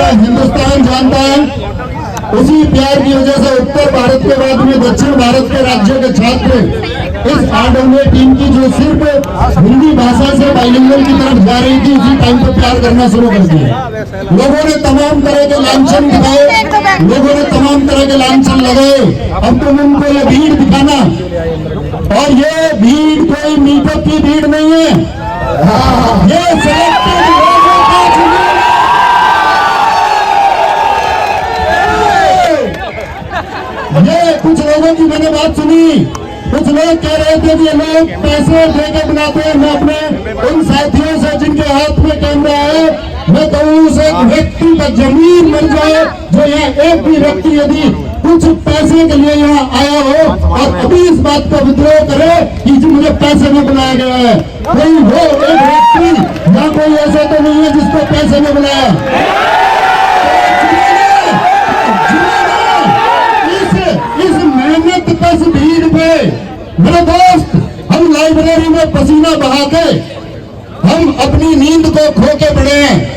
हिंदुस्तान जानता है, उसी प्यार की वजह से उत्तर भारत के बाद में दक्षिण भारत के राज्यों के छात्र इस R&A टीम की जो सिर्फ हिंदी भाषा से बाइलिंगुअल की तरफ जा रही थी, उसी टाइम पे प्यार करना शुरू कर दिया। लोगों ने तमाम तरह के लांछन दिखाए, लोगों ने तमाम तरह के लांछन लगाए। अब तुम उनको ये भीड़ दिखाना, और ये भीड़ कोई मीटअप की भीड़ नहीं है, ये सिलेक्टेड लोगों का जुनून है। ये कुछ लोगों की मैंने बात सुनी, कुछ लोग कह रहे थे कि ये लोग पैसे देके बुलाते हैं। मैं अपने उन साथियों से जिनके हाथ में कैमरा है, मैं कहूँ उस एक व्यक्ति का जमीन मर जाए जो यहाँ एक भी व्यक्ति यदि कुछ पैसे के लिए यहाँ आया हो और अभी इस बात का विद्रोह करे कि मुझे पैसे में बुलाया गया है। कोई हो एक व्यक्ति या कोई ऐसा तो नहीं है जिसको पैसे में बुलाया। इस मेहनत कश भीड़ पे मेरे दोस्त, हम लाइब्रेरी में पसीना बहा के हम अपनी नींद को खो के पड़े हैं।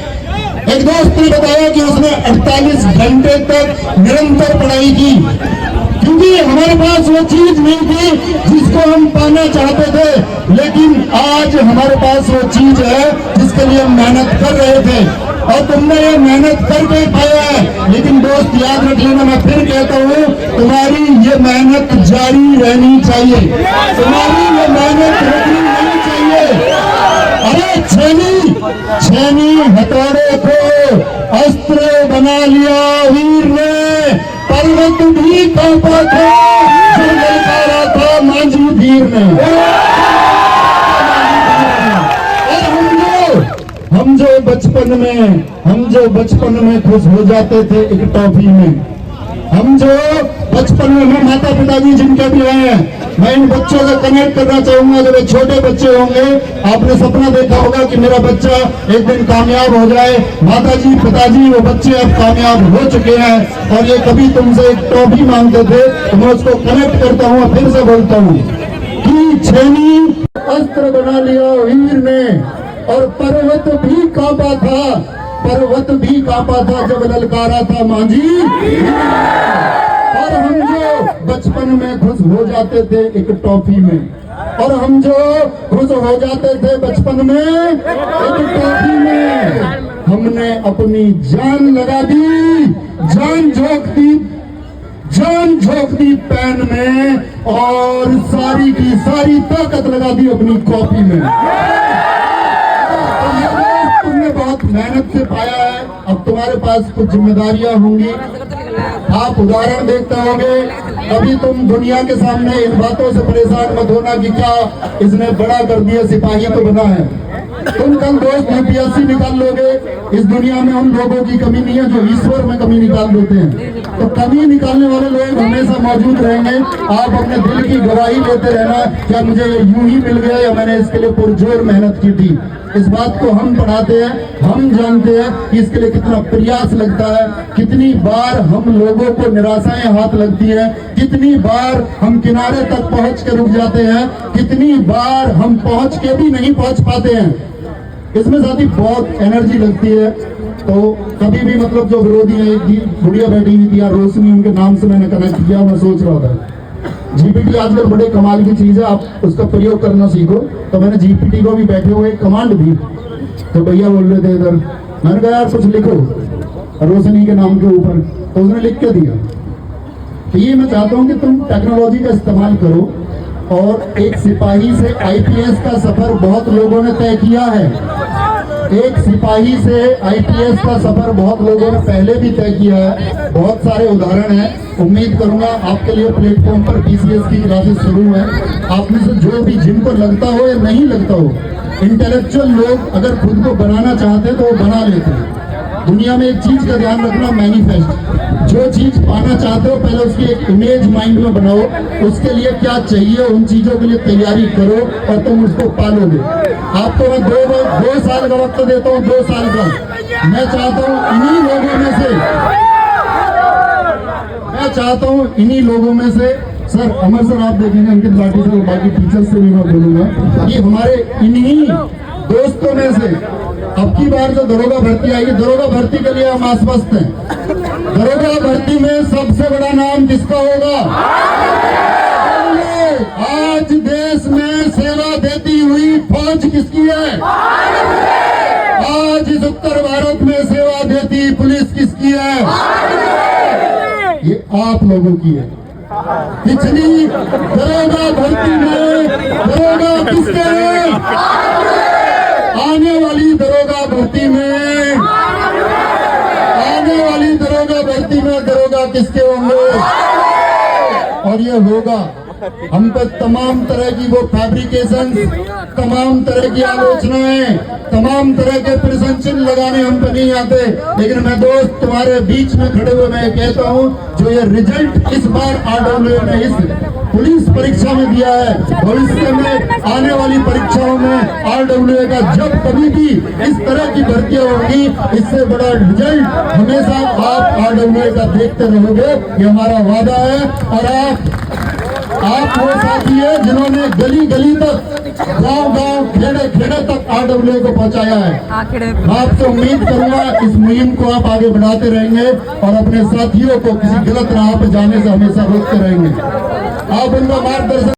एक दोस्त ने बताया कि उसने 48 घंटे तक निरंतर पढ़ाई की, क्योंकि हमारे पास वो चीज नहीं थी जिसको हम पाना चाहते थे, लेकिन आज हमारे पास वो चीज है जिसके लिए हम मेहनत कर रहे थे, और तुमने ये मेहनत करके पाया है। लेकिन दोस्त याद रख लेना, मैं फिर कहता हूँ, तुम्हारी ये मेहनत जारी रहनी चाहिए, तुम्हारी ये मेहनत रुकनी नहीं चाहिए। अरे छेनी हथौड़े को अस्त्र बना लिया वीर ने, पर्वत भी कांपा था जो ललकारा था मांझी वीर ने। और हम जो बचपन में खुश हो जाते थे एक टॉफी में, हम जो बचपन में माता पिताजी जिनके भी हैं, मैं इन बच्चों से कनेक्ट करना चाहूंगा। जब छोटे बच्चे होंगे, आपने सपना देखा होगा कि मेरा बच्चा एक दिन कामयाब हो जाए। माताजी पिताजी वो बच्चे अब कामयाब हो चुके हैं और ये कभी तुमसे एक टॉफी मांगते थे, तो मैं उसको कनेक्ट करता हूँ, फिर से बोलता हूँ कि छेनी अस्त्र बना लिया वीर ने, और पर्वत भी कांपा था जब ललकारा था मांझी। और हम जो बचपन में खुश हो जाते थे एक टॉफी में, और हम जो खुश हो जाते थे बचपन में एक टॉफी में, हमने अपनी जान लगा दी, जान झोंक दी पेन में, और सारी की सारी ताकत लगा दी अपनी कॉपी में। तुमने बहुत मेहनत से पाया है, अब तुम्हारे पास कुछ जिम्मेदारियां होंगी। आप उदाहरण देखते होंगे, कभी तुम दुनिया के सामने इन बातों से परेशान मत होना कि क्या इसने बड़ा कर दिया, सिपाही तो बना है। तुम कल दोस्त UPSC निकाल लोगे। इस दुनिया में उन लोगों की कमी नहीं है जो ईश्वर में कमी निकाल देते हैं, तो कमी निकालने वाले लोग हमेशा मौजूद रहेंगे। आप अपने दिल की गवाही देते रहना, क्या मुझे यूं ही मिल गया या मैंने इसके लिए पुरजोर मेहनत की थी। इस बात को हम पढ़ाते हैं, हम जानते हैं कि इसके लिए कितना प्रयास लगता है, कितनी बार हम लोगों को निराशाएं हाथ लगती है, कितनी बार हम किनारे तक पहुंच के रुक जाते हैं, कितनी बार हम पहुंच के भी नहीं पहुंच पाते हैं। इसमें साथी बहुत एनर्जी लगती है। तो कभी भी मतलब जो विरोधी है, गुड़िया बैठी हुई थी या रोशनी, उनके नाम से मैंने कनेक्ट किया। मैं सोच रहा था GPT आजकल बड़े कमाल की चीज है, आप उसका प्रयोग करना सीखो। तो मैंने GPT को भी बैठे हुए कमांड दी, तो भैया बोल रहे थे इधर, मैंने कहा यार कुछ लिखो रोशनी के नाम के ऊपर, तो उसने लिख के दिया। तो ये मैं चाहता हूँ कि तुम टेक्नोलॉजी का इस्तेमाल करो, और एक सिपाही से IPS का सफर बहुत लोगों ने तय किया है। एक सिपाही से IPS का सफर बहुत लोगों ने पहले भी तय किया है, बहुत सारे उदाहरण हैं। उम्मीद करूंगा आपके लिए प्लेटफॉर्म पर PCS की क्लासेस शुरू है। आप में से जो भी जिनको लगता हो या नहीं लगता हो, इंटेलेक्चुअल लोग अगर खुद को बनाना चाहते हैं तो वो बना लेते हैं। दुनिया में एक चीज का ध्यान रखना, मैनिफेस्ट। जो चीज पाना चाहते हो पहले उसकी एक इमेज माइंड में बनाओ, उसके लिए क्या चाहिए उन चीजों के लिए तैयारी करो और तुम उसको पालोगे। आपको मैं 2 साल का वक्त देता हूँ, 2 साल का। मैं चाहता हूँ इन्हीं लोगों में से सर, अमर सर आप देखेंगे, अंकित लाठी से, बाकी टीचर्स से भी मैं बोलूंगा कि हमारे इन्हीं दोस्तों में से अब की बार जो दरोगा भर्ती आएगी, दरोगा भर्ती के लिए हम आश्वस्त हैं। दरोगा भर्ती में सबसे बड़ा नाम किसका होगा? आज देश में सेवा देती हुई फौज किसकी है? आज इस उत्तर भारत में सेवा देती पुलिस किसकी है? ये आप लोगों की है। पिछली दरोगा भर्ती में दरोगा किसके हैं? आने वाली दरोगा भर्ती में दरोगा किसके होंगे? और ये होगा। हम पे तमाम तरह की वो फैब्रिकेशन, तमाम तरह की आलोचनाएं, तमाम तरह के प्रशंसन लगाने हम पे नहीं आते। लेकिन मैं दोस्त तुम्हारे बीच में खड़े हुए मैं कहता हूं, जो ये रिजल्ट इस बार RWA ने इस पुलिस परीक्षा में दिया है, भविष्य में आने वाली परीक्षाओं में RWA का जब कभी भी इस तरह की भर्तियां होगी, इससे बड़ा रिजल्ट हमेशा आप RWA का देखते रहोगे। ये हमारा वादा है। और आप वो साथी है जिन्होंने गली गली तक, गांव गांव, खेड़े खेड़े तक RWA को पहुंचाया है। मैं आपसे उम्मीद करूंगा इस मुहिम को आप आगे बढ़ाते रहेंगे और अपने साथियों को किसी गलत राह पर जाने से हमेशा रोकते रहेंगे। आप उनका मार्गदर्शन